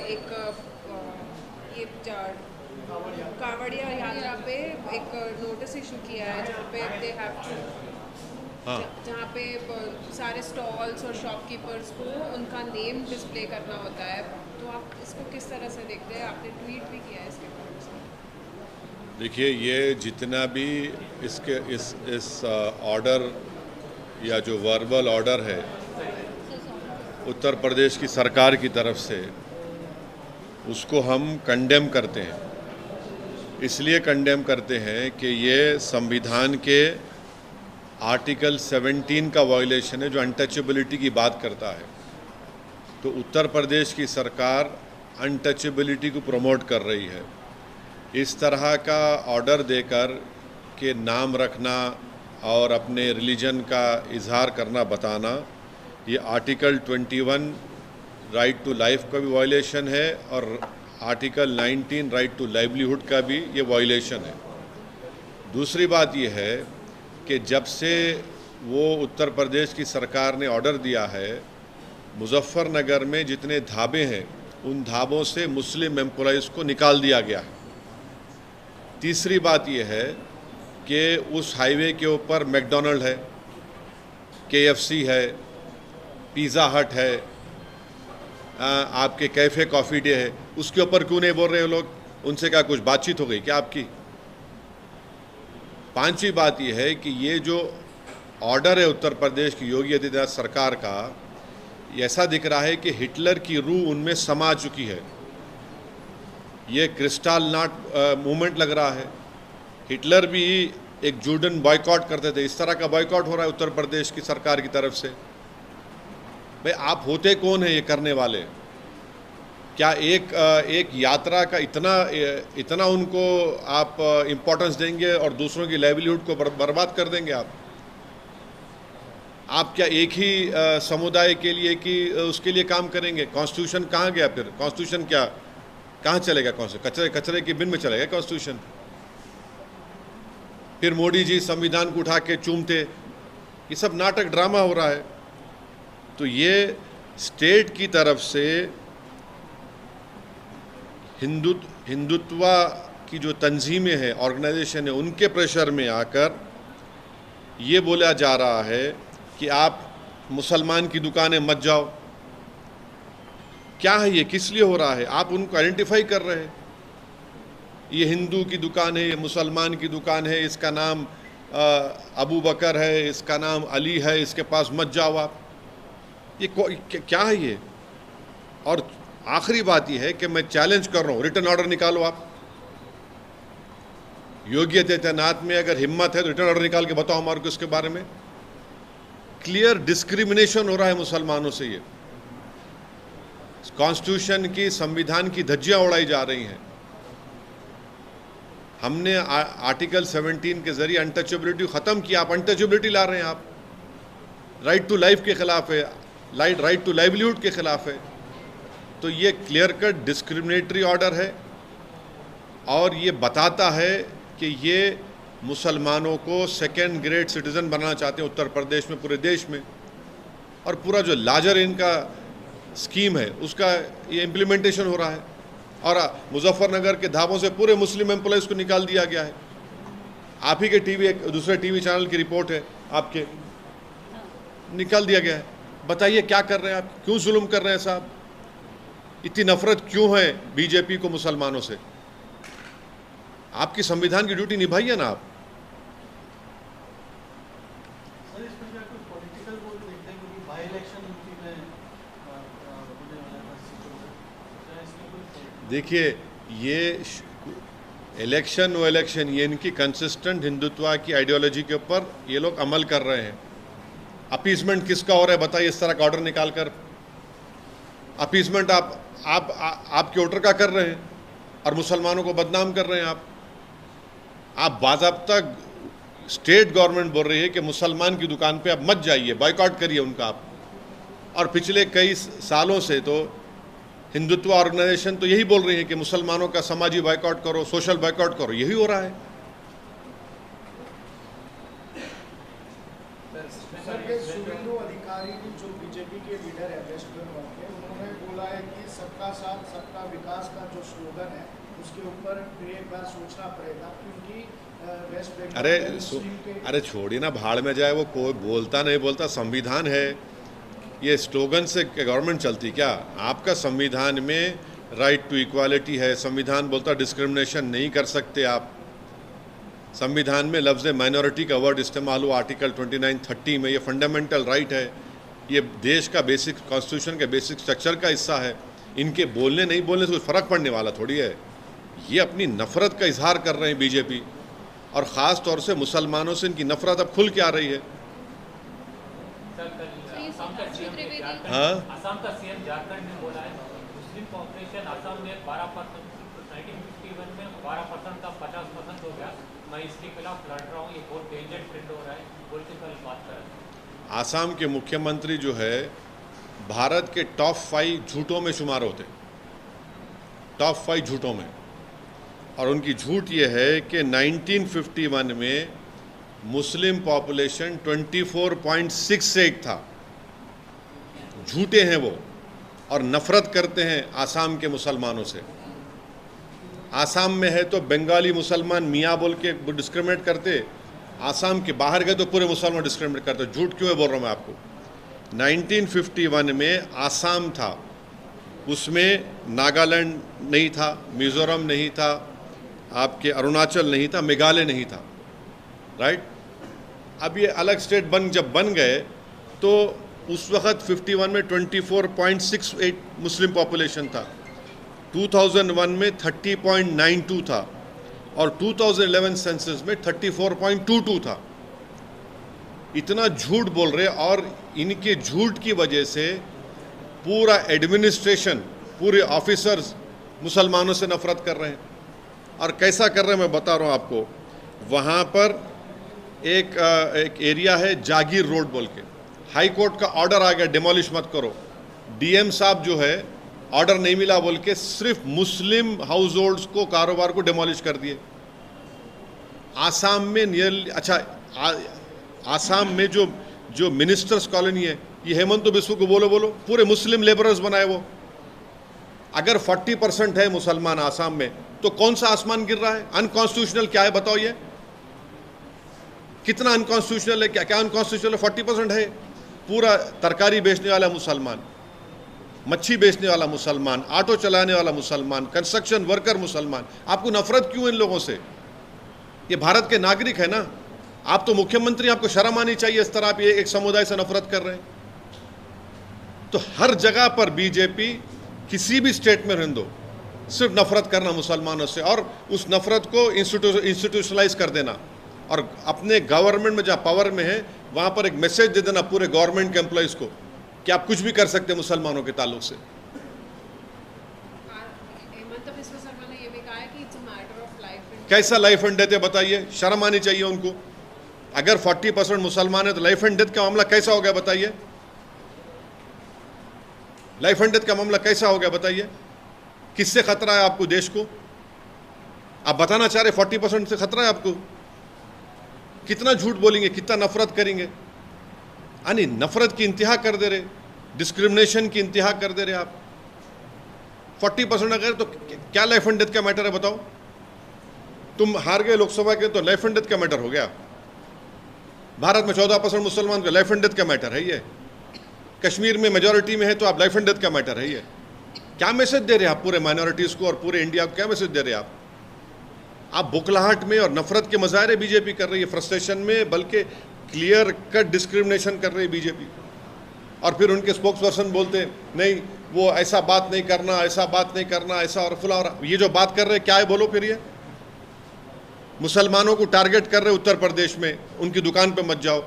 एक ये कांवड़िया यात्रा पे एक नोटिस इशू किया है जहाँ पे दे हैव टू, हाँ, जहाँ पे सारे स्टॉल्स और शॉपकीपर्स को उनका नेम डिस्प्ले करना होता है। तो आप इसको किस तरह से देखते हैं? आपने ट्वीट भी किया है इसके बारे में। देखिए ये जितना भी इसके इस ऑर्डर या जो वर्बल ऑर्डर है उत्तर प्रदेश की सरकार की तरफ से, उसको हम कंडेम करते हैं। इसलिए कंडेम करते हैं कि ये संविधान के आर्टिकल 17 का वायलेशन है जो अनटचेबिलिटी की बात करता है। तो उत्तर प्रदेश की सरकार अनटचेबिलिटी को प्रमोट कर रही है। इस तरह का ऑर्डर देकर के नाम रखना और अपने रिलीजन का इजहार करना, बताना, ये आर्टिकल 21 राइट टू लाइफ का भी वायलेशन है और आर्टिकल 19 राइट टू लाइवलीहुड का भी ये वायलेशन है। दूसरी बात ये है कि जब से वो उत्तर प्रदेश की सरकार ने ऑर्डर दिया है, मुजफ्फरनगर में जितने ढाबे हैं उन ढाबों से मुस्लिम एम्प्लॉइज़ को निकाल दिया गया है। तीसरी बात यह है कि उस हाईवे के ऊपर मैकडॉनल्ड है, KFC है, पिज़्ज़ा हट है, आपके कैफ़े कॉफ़ी डे है, उसके ऊपर क्यों नहीं बोल रहे हो लोग? उनसे क्या कुछ बातचीत हो गई क्या आपकी? पांचवी बात यह है कि ये जो ऑर्डर है उत्तर प्रदेश की योगी आदित्यनाथ सरकार का, ऐसा दिख रहा है कि हिटलर की रूह उनमें समा चुकी है। ये क्रिस्टल नॉट मूवमेंट लग रहा है। हिटलर भी एक जूडन बॉयकॉट करते थे, इस तरह का बॉयकॉट हो रहा है उत्तर प्रदेश की सरकार की तरफ से। भाई आप होते कौन है ये करने वाले? क्या एक यात्रा का इतना उनको आप इम्पोर्टेंस देंगे और दूसरों की लाइवलीहुड को बर्बाद कर देंगे आप क्या एक ही समुदाय के लिए कि उसके लिए काम करेंगे? कॉन्स्टिट्यूशन कहाँ गया फिर? कॉन्स्टिट्यूशन क्या कहाँ चलेगा? कौन से कचरे के बिन में चलेगा कॉन्स्टिट्यूशन? फिर मोदी जी संविधान को उठा के चूमते। ये सब नाटक ड्रामा हो रहा है। तो ये स्टेट की तरफ से हिंदुत्व की जो तंजीमें हैं, ऑर्गेनाइजेशन है, उनके प्रेशर में आकर ये बोला जा रहा है कि आप मुसलमान की दुकानें मत जाओ। क्या है ये? किस लिए हो रहा है? आप उनको आइडेंटिफाई कर रहे हैं। ये हिंदू की दुकान है, ये मुसलमान की दुकान है, इसका नाम अबू बकर है, इसका अली अली है, इसके पास मत जाओ आप। ये क्या है ये? और आखिरी बात यह है कि मैं चैलेंज कर रहा हूँ, रिटर्न ऑर्डर निकालो आप। योगी आदित्यनाथ में अगर हिम्मत है तो रिटर्न ऑर्डर निकाल के बताओ हमारे को इसके बारे में। क्लियर डिस्क्रिमिनेशन हो रहा है मुसलमानों से। ये कॉन्स्टिट्यूशन की, संविधान की धज्जियां उड़ाई जा रही हैं। हमने आर्टिकल 17 के जरिए अनटचेबिलिटी खत्म किया, आप अनटचेबिलिटी ला रहे हैं। आप राइट टू लाइफ के खिलाफ है, राइट टू लाइवलीहुड के खिलाफ है। तो ये क्लियर कट डिस्क्रिमिनेटरी ऑर्डर है और ये बताता है कि ये मुसलमानों को सेकेंड ग्रेड सिटीजन बनाना चाहते हैं उत्तर प्रदेश में, पूरे देश में। और पूरा जो लार्जर इनका स्कीम है उसका ये इम्प्लीमेंटेशन हो रहा है। और मुजफ्फरनगर के ढाबों से पूरे मुस्लिम एम्प्लॉयज़ को निकाल दिया गया है। आप ही के दूसरे टीवी चैनल की रिपोर्ट है, आपके निकाल दिया गया है। बताइए क्या कर रहे हैं आप? क्यों जुल्म कर रहे हैं साहब? इतनी नफरत क्यों है बीजेपी को मुसलमानों से? आपकी संविधान की ड्यूटी निभाइए ना आप। देखिए ये इलेक्शन ये इनकी कंसिस्टेंट हिंदुत्व की आइडियोलॉजी के ऊपर ये लोग अमल कर रहे हैं। अपीसमेंट किसका हो रहा है बताइए? इस तरह का ऑर्डर निकालकर अपीसमेंट आपके वोटर का कर रहे हैं और मुसलमानों को बदनाम कर रहे हैं आप बाज़ाब्ता स्टेट गवर्नमेंट बोल रही है कि मुसलमान की दुकान पे आप मत जाइए, बॉयकॉट करिए उनका आप। और पिछले कई सालों से तो हिंदुत्व ऑर्गेनाइजेशन तो यही बोल रही है कि मुसलमानों का समाजी बॉयकॉट करो, सोशल बॉयकॉट करो। यही हो रहा है। शुभेंदु अधिकारी जो बीजेपी के लीडर है वेस्ट बंगाल के, उन्होंने बोला है कि सबका साथ सबका विकास का जो स्लोगन है उसके ऊपर फिर एक बार सोचना पड़ेगा, क्योंकि वेस्ट बंगाल अरे छोड़िए ना, भाड़ में जाए वो, कोई बोलता नहीं बोलता, संविधान है। ये स्लोगन से गवर्नमेंट चलती क्या? आपका संविधान में राइट टू इक्वालिटी है, संविधान बोलता डिस्क्रिमिनेशन नहीं कर सकते आप। संविधान में लफ्ज़ माइनॉरिटी का वर्ड इस्तेमाल हुआ आर्टिकल 29-30 में, ये फंडामेंटल राइट है, ये देश का बेसिक कॉन्स्टिट्यूशन के बेसिक स्ट्रक्चर का हिस्सा है। इनके बोलने नहीं बोलने से कुछ फ़र्क पड़ने वाला थोड़ी है। ये अपनी नफ़रत का इजहार कर रहे हैं बीजेपी, और ख़ास तौर से मुसलमानों से इनकी नफ़रत अब खुल के आ रही है। हाँ, असम का सीएम झारखंड में बोला है मुस्लिम पॉपुलेशन असम में 12%, 1951 में 12% का 50% हो गया, मैं इसके खिलाफ लड़ रहा हूँ, ये बहुत डेंजर ट्रेंड हो रहा है बोल के कल बात कर रहे हैं। आसाम के मुख्यमंत्री जो है भारत के टॉप 5 झूठों में शुमार होते, टॉप 5 झूठों में। और उनकी झूठ ये है कि 1951 में मुस्लिम पॉपुलेशन 24.68 था। झूठे हैं वो, और नफ़रत करते हैं आसाम के मुसलमानों से। आसाम में है तो बंगाली मुसलमान मियाँ बोल के डिस्क्रिमिनेट करते, आसाम के बाहर गए तो पूरे मुसलमान डिस्क्रिमिनेट करते। झूठ क्यों है बोल रहा हूँ मैं आपको। 1951 में आसाम था, उसमें नागालैंड नहीं था, मिज़ोरम नहीं था, आपके अरुणाचल नहीं था, मेघालय नहीं था, राइट। अब ये अलग स्टेट जब बन गए तो उस वक़्त 51 में 24.68 मुस्लिम पॉपुलेशन था, 2001 में 30.92 था, और 2011 सेंसस में 34.22 था। इतना झूठ बोल रहे, और इनके झूठ की वजह से पूरा एडमिनिस्ट्रेशन, पूरे ऑफिसर्स मुसलमानों से नफरत कर रहे हैं। और कैसा कर रहे हैं मैं बता रहा हूँ आपको। वहाँ पर एक एरिया है जागीर रोड बोल के, हाई कोर्ट का ऑर्डर आ गया डिमोलिश मत करो। डीएम साहब जो है ऑर्डर नहीं मिला बोल के सिर्फ मुस्लिम हाउस होल्ड्स को, कारोबार को डिमोलिश कर दिए। आसाम में नियरली, आसाम में जो मिनिस्टर्स कॉलोनी है, ये हेमंत बिस्व को बोलो पूरे मुस्लिम लेबरर्स बनाए वो। अगर 40% है मुसलमान आसाम में, तो कौन सा आसमान गिर रहा है? अनकॉन्स्टिट्यूशनल क्या है बताओ? ये कितना अनकॉन्स्टिट्यूशनल है? क्या अनकॉन्स्टिट्यूशनल है? 40% है। पूरा तरकारी बेचने वाला मुसलमान, मच्छी बेचने वाला मुसलमान, ऑटो चलाने वाला मुसलमान, कंस्ट्रक्शन वर्कर मुसलमान। आपको नफरत क्यों इन लोगों से? ये भारत के नागरिक है ना। आप तो मुख्यमंत्री, आपको शर्म आनी चाहिए। इस तरह आप ये एक समुदाय से नफरत कर रहे हैं। तो हर जगह पर बीजेपी, किसी भी स्टेट में रहने दो, सिर्फ नफरत करना मुसलमानों से, और उस नफरत को इंस्टीट्यूशनलाइज कर देना, और अपने गवर्नमेंट में जहाँ पावर में है वहाँ पर एक मैसेज दे देना पूरे गवर्नमेंट के एम्प्लॉयज को कि आप कुछ भी कर सकते हैं मुसलमानों के ताल्लुक से। हेमंत बिस्व शर्मा ने ये भी कहा है कि it's a matter of life and कैसा लाइफ एंड डेथ है बताइए? शर्म आनी चाहिए उनको। अगर 40% मुसलमान है तो लाइफ एंड डेथ का मामला कैसा हो गया बताइए? लाइफ एंड डेथ का मामला कैसा हो गया बताइए? किससे खतरा है आपको, देश को? आप बताना चाह रहे 40% से खतरा है आपको? कितना झूठ बोलेंगे, कितना नफरत करेंगे? यानी नफरत की इंतहा कर दे रहे, डिस्क्रिमिनेशन की इंतहा कर दे रहे आप। 40% अगर, तो क्या लाइफ एंड डेथ का मैटर है बताओ? तुम हार गए लोकसभा के तो लाइफ एंड डेथ का मैटर हो गया। भारत में 14% मुसलमान का लाइफ एंड डेथ का मैटर है ये। कश्मीर में मेजॉरिटी में है तो आप लाइफ एंड डेथ का मैटर है ये। क्या मैसेज दे रहे हैं आप पूरे माइनॉरिटीज़ को और पूरे इंडिया को? क्या मैसेज दे रहे हैं आप बुखलाहट में और नफरत के मज़ाहरे बीजेपी कर रही है, फ्रस्ट्रेशन में, बल्कि क्लियर कट डिस्क्रिमिनेशन कर रही है बीजेपी। और फिर उनके स्पोक्स पर्सन बोलते हैं नहीं, वो ऐसा बात नहीं करना, ऐसा बात नहीं करना, ऐसा और फुला। और ये जो बात कर रहे हैं क्या है बोलो फिर? ये मुसलमानों को टारगेट कर रहे उत्तर प्रदेश में, उनकी दुकान पे मत जाओ,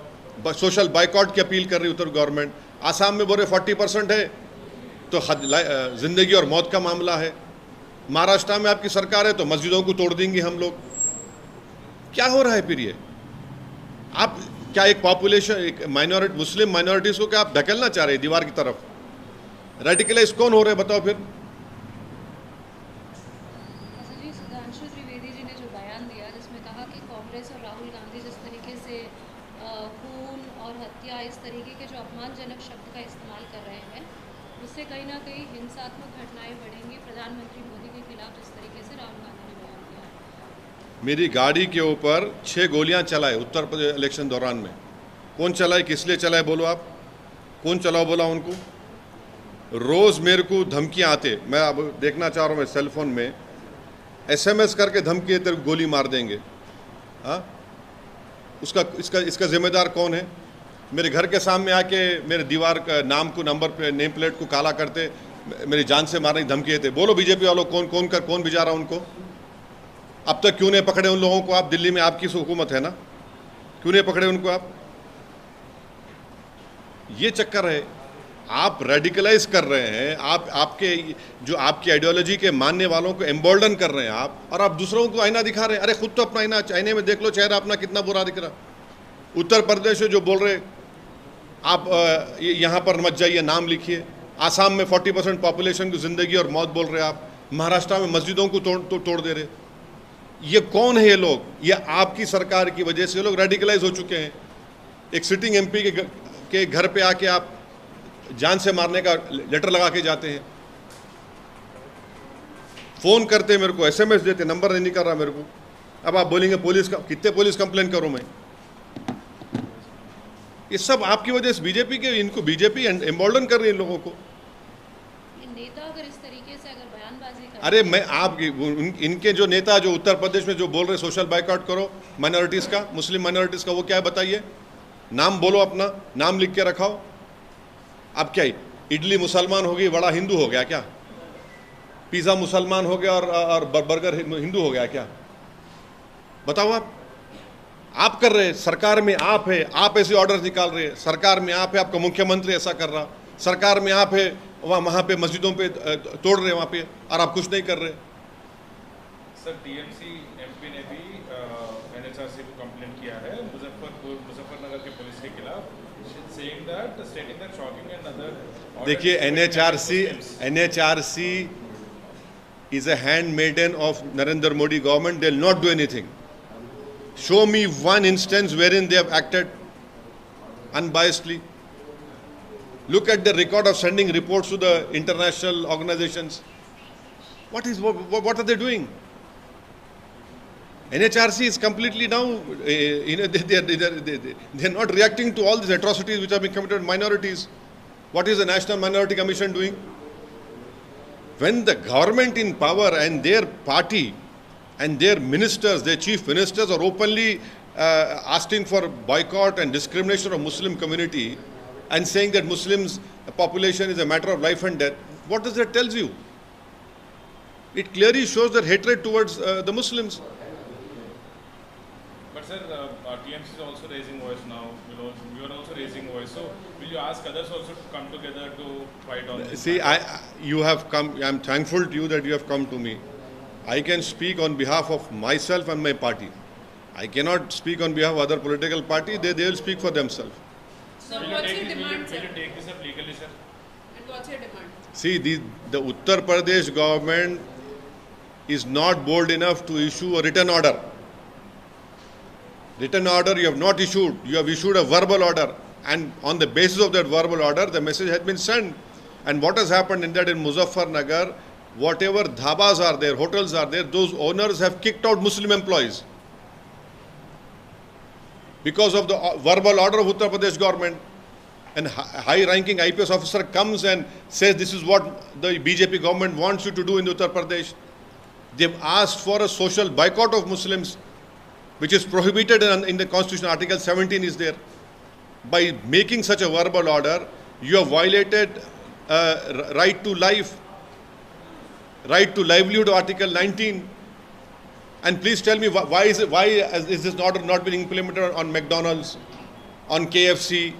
सोशल बाइकआउट की अपील कर रही उत्तर गवर्नमेंट। आसाम में बोल रहे 40% है तो ज़िंदगी और मौत का मामला है। महाराष्ट्र में आपकी सरकार है तो मस्जिदों को तोड़ देंगे हम लोग। क्या हो रहा है फिर ये? आप क्या एक पॉपुलेशन, एक माइनॉरिटी, मुस्लिम माइनॉरिटीज़ को क्या आप धकेलना चाह रहे हैं दीवार की तरफ? रेडिकलाइज कौन हो रहे हैं बताओ फिर? जी, सुधांशु त्रिवेदी जी ने जो बयान दिया जिसमें कहा कि कांग्रेस और राहुल गांधी जिस तरीके से खून और हत्या, इस तरीके के जो अपमानजनक शब्द का इस्तेमाल कर रहे हैं, उससे कहीं ना कहीं हिंसात्मक घटनाएं बढ़ेंगी प्रधानमंत्री मोदी के खिलाफ, जिस तरीके से राहुल गांधी ने बयान दिया है। मेरी गाड़ी के ऊपर 6 गोलियां चलाए उत्तर प्रदेश इलेक्शन दौरान में। कौन चलाए, किस लिए चलाए बोलो आप? कौन चलाओ बोला उनको? रोज़ मेरे को धमकियां आते, मैं अब देखना चाह रहा हूँ, मैं सेल फोन में SMS करके धमकी तेरे गोली मार देंगे। हाँ, इसका जिम्मेदार कौन है? मेरे घर के सामने आके मेरे दीवार का नाम को, नंबर पे, नेम प्लेट को काला करते, मेरी जान से मारने की धमकी देते। बोलो बीजेपी वालों, कौन भिजा रहा उनको? अब तक क्यों नहीं पकड़े उन लोगों को आप? दिल्ली में आपकी हुकूमत है ना, क्यों नहीं पकड़े उनको आप? ये चक्कर है, आप रेडिकलाइज कर रहे हैं, आपकी आइडियोलॉजी के मानने वालों को एम्बोल्डन कर रहे हैं आप, और आप दूसरों को आईना दिखा रहे हैं। अरे खुद तो अपना आईने में देख लो, चेहरा अपना कितना बुरा दिख रहा। उत्तर प्रदेश में जो बोल रहे आप यहाँ पर मत जाइए, नाम लिखिए। आसाम में 40% पॉपुलेशन की जिंदगी और मौत बोल रहे आप। महाराष्ट्र में मस्जिदों को तोड़ दे रहे। ये कौन है ये लोग? ये आपकी सरकार की वजह से ये लोग रेडिकलाइज हो चुके हैं। एक सिटिंग MP के घर पे आके आप जान से मारने का लेटर लगा के जाते हैं, फोन करते मेरे को, SMS देते, नंबर नहीं निकल रहा मेरे को। अब आप बोलेंगे पुलिस का, कितने पुलिस कंप्लेन करूं मैं? ये सब आपकी वजह से बीजेपी के, इनको बीजेपी एम्बोल्डन कर रही है इन लोगों को। नेता अगर इस तरीके से अगर बयानबाजी कर, अरे मैं इनके जो नेता जो उत्तर प्रदेश में जो बोल रहे सोशल बाइकआउट करो माइनॉरिटीज का, मुस्लिम माइनॉरिटीज का, वो क्या है बताइए? नाम बोलो, अपना नाम लिख के रखाओ। अब क्या इडली मुसलमान हो गई, वड़ा हिंदू हो गया क्या? पिज़्ज़ा मुसलमान हो गया और बर्गर हिंदू हो गया क्या? बताओ आप कर रहे हैं, सरकार में आप है, आप ऐसे ऑर्डर निकाल रहे हैं, सरकार में आप है, आपका मुख्यमंत्री ऐसा कर रहा, सरकार में आप है, वहाँ पे मस्जिदों पे तोड़ रहे वहाँ पे, और आप कुछ नहीं कर रहे। सर TMC MP ने भी NHRC को कंप्लेंट किया है मुजफ्फरनगर के पुलिस के खिलाफ, stating that shocking and other orders. देखिए NHRC is a handmaiden of Narendra Modi government. They will not do anything. Show me one instance wherein they have acted unbiasedly. Look at the record of sending reports to the international organizations. What are they doing? NHRC is completely now, they're not reacting to all these atrocities which have been committed on minorities. What is the National Minority Commission doing? When the government in power and their party and their ministers, their chief ministers are openly asking for boycott and discrimination of Muslim community and saying that Muslims population is a matter of life and death, what does that tells you? It clearly shows their hatred towards the Muslims. But sir, TMC is also raising voice now. You are also raising voice. So will you ask others also to come together to fight on this? See, you have come. I'm thankful to you that you have come to me. I can speak on behalf of myself and my party. I cannot speak on behalf of other political party. They will speak for themselves. So Will what's you your demand, sir? take this up legally, sir? And what's your demand? See, the Uttar Pradesh government is not bold enough to issue a written order. Written order you have not issued. You have issued a verbal order, and on the basis of that verbal order, the message has been sent. And what has happened in that in Muzaffarnagar, whatever dhabas are there, hotels are there, those owners have kicked out Muslim employees because of the verbal order of Uttar Pradesh government. And high-ranking IPS officer comes and says this is what the BJP government wants you to do in Uttar Pradesh. They've asked for a social boycott of Muslims, which is prohibited in the Constitution. Article 17 is there. By making such a verbal order, you have violated right to life, right to livelihood, Article 19. And please tell me why is this order not been implemented on McDonald's, on KFC,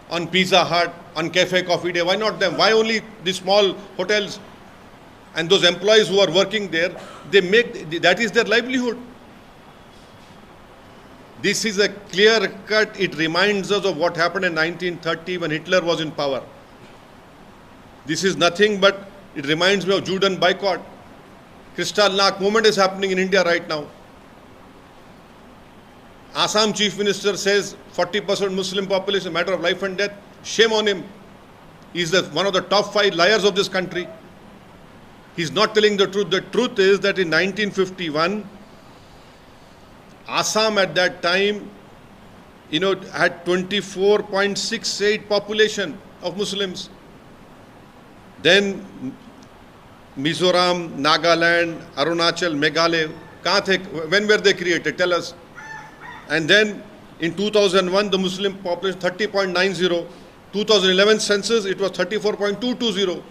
on Pizza Hut, on Cafe Coffee Day? Why not them? Why only the small hotels? And those employees who are working there, that is their livelihood. This is a clear cut. It reminds us of what happened in 1930 when Hitler was in power. This is nothing but, it reminds me of Judean boycott. Kristallnacht movement is happening in India right now. Assam Chief Minister says 40% Muslim population, a matter of life and death. Shame on him. He's one of the top 5 liars of this country. He's not telling the truth. The truth is that in 1951, Assam at that time, had 24.68 population of Muslims. Then Mizoram, Nagaland, Arunachal, Meghalaya, kahan the? When were they created? Tell us. And then in 2001, the Muslim population 30.90. 2011 census, it was 34.220.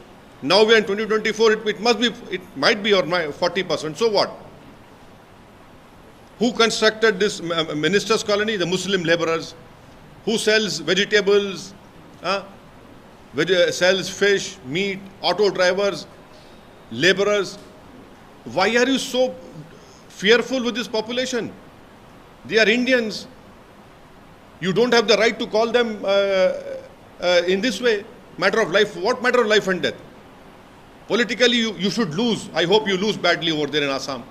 Now we are in 2024. It might be or 40%. So what? Who constructed this ministers' colony? The Muslim laborers. Who sells vegetables? Sells fish, meat, auto drivers, laborers. Why are you so fearful with this population? They are Indians. You don't have the right to call them in this way. Matter of life. What matter of life and death? Politically, you should lose. I hope you lose badly over there in Assam.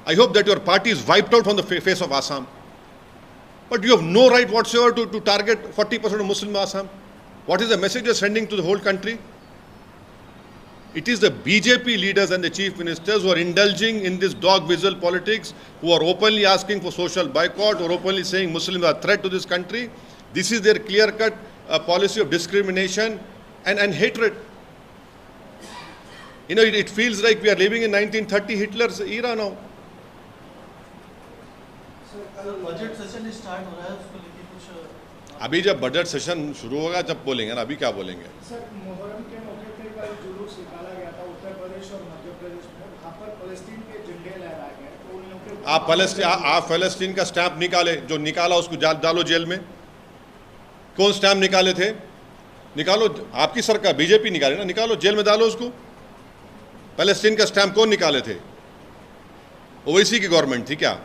I hope that your party is wiped out from the face of Assam. But you have no right whatsoever to target 40% of Muslim Assam. What is the message you're sending to the whole country? It is the BJP leaders and the chief ministers who are indulging in this dog whistle politics, who are openly asking for social boycott or openly saying Muslims are a threat to this country. This is their clear-cut policy of discrimination and hatred. It feels like we are living in 1930 Hitler's era now. Budget session start हो रहा है, उसको लेके कुछ अभी जब budget session शुरू होगा जब बोलेंगे ना, अभी क्या बोलेंगे? सर, मुहर्रम के मौके पे कल जुलूस निकाला गया था उत्तर प्रदेश और मध्य प्रदेश में, वहाँ पर फलस्तीन के झंडे लहराए गए, तो उन लोगों के आप फलस्तीन का स्टैंप निकाले, जो निकाला उसको डालो जेल में। कौन स्टैंप निकाले थे? निकालो, आपकी सरकार बीजेपी निकाले ना, निकालो जेल में डालो उसको। फलस्तीन का स्टैंप कौन निकाले थे? ओवैसी की गवर्नमेंट थी क्या?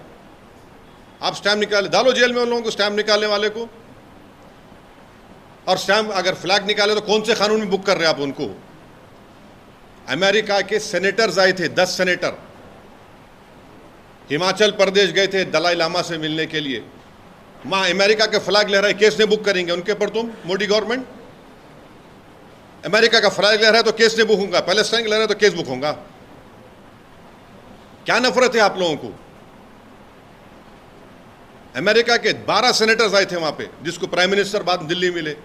आप स्टैम्प निकाले, डालो जेल में उन लोगों को, स्टैम्प निकालने वाले को। और स्टैम्प अगर फ्लैग निकाले तो कौन से कानून में बुक कर रहे हैं आप उनको? अमेरिका के सेनेटर्स आए थे, 10 सेनेटर हिमाचल प्रदेश गए थे दलाई लामा से मिलने के लिए। वहां अमेरिका के फ्लैग लहराए, केस नहीं बुक करेंगे उनके पर तुम? मोदी गवर्नमेंट अमेरिका का फ्लैग लहराए तो केस नहीं बुक होगा, पैलेस्टाइन लहराए तो केस बुक होगा। क्या नफरत है आप लोगों को? अमेरिका के 12 सेनेटर्स आए थे वहां पे, जिसको प्राइम मिनिस्टर बाद दिल्ली मिले।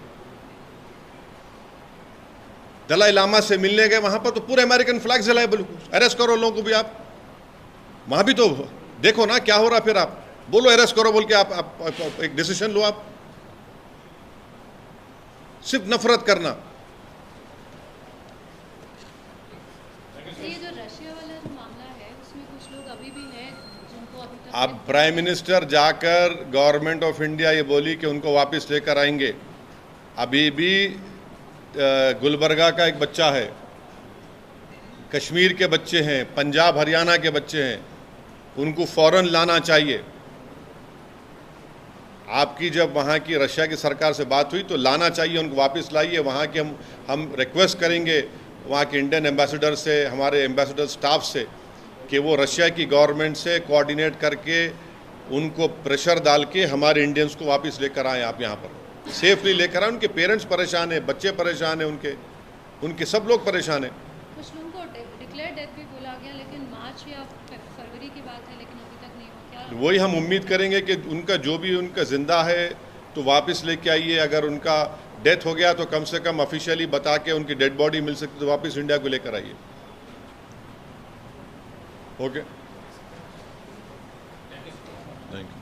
दलाई लामा से मिलने गए वहां पर तो पूरे अमेरिकन फ्लैग जलाए, अरेस्ट करो लोगों को भी। आप वहां भी तो देखो ना क्या हो रहा, फिर आप बोलो अरेस्ट करो बोल के आप एक डिसीजन लो। आप सिर्फ नफरत करना। ये जो रशिया वाला जो मामला है उसमें कुछ लोग अभी भी हैं जिनको अभी तक अब प्राइम मिनिस्टर जाकर गवर्नमेंट ऑफ इंडिया ये बोली कि उनको वापस लेकर आएंगे। अभी भी गुलबर्गा का एक बच्चा है, कश्मीर के बच्चे हैं, पंजाब हरियाणा के बच्चे हैं, उनको फौरन लाना चाहिए। आपकी जब वहाँ की रशिया की सरकार से बात हुई तो लाना चाहिए, उनको वापस लाइए। वहाँ के हम रिक्वेस्ट करेंगे वहाँ के इंडियन एम्बेसडर से, हमारे एम्बेसडर स्टाफ से, कि वो रशिया की गवर्नमेंट से कोऑर्डिनेट करके उनको प्रेशर डाल के हमारे इंडियंस को वापस लेकर आए। आप यहाँ पर सेफली लेकर आए। उनके पेरेंट्स परेशान हैं, बच्चे परेशान हैं, उनके सब लोग परेशान हैं। कुछ लोगों को डिक्लेयर डेथ भी बोला गया, लेकिन मार्च या फरवरी की बात है, लेकिन अभी तक नहीं हुआ। क्या वही हम उम्मीद करेंगे कि उनका जो भी उनका जिंदा है तो वापस लेके आइए। अगर उनका डेथ हो गया तो कम से कम ऑफिशियली बता के उनकी डेड बॉडी मिल सकती तो वापस इंडिया को लेकर आइए। Okay, thank you.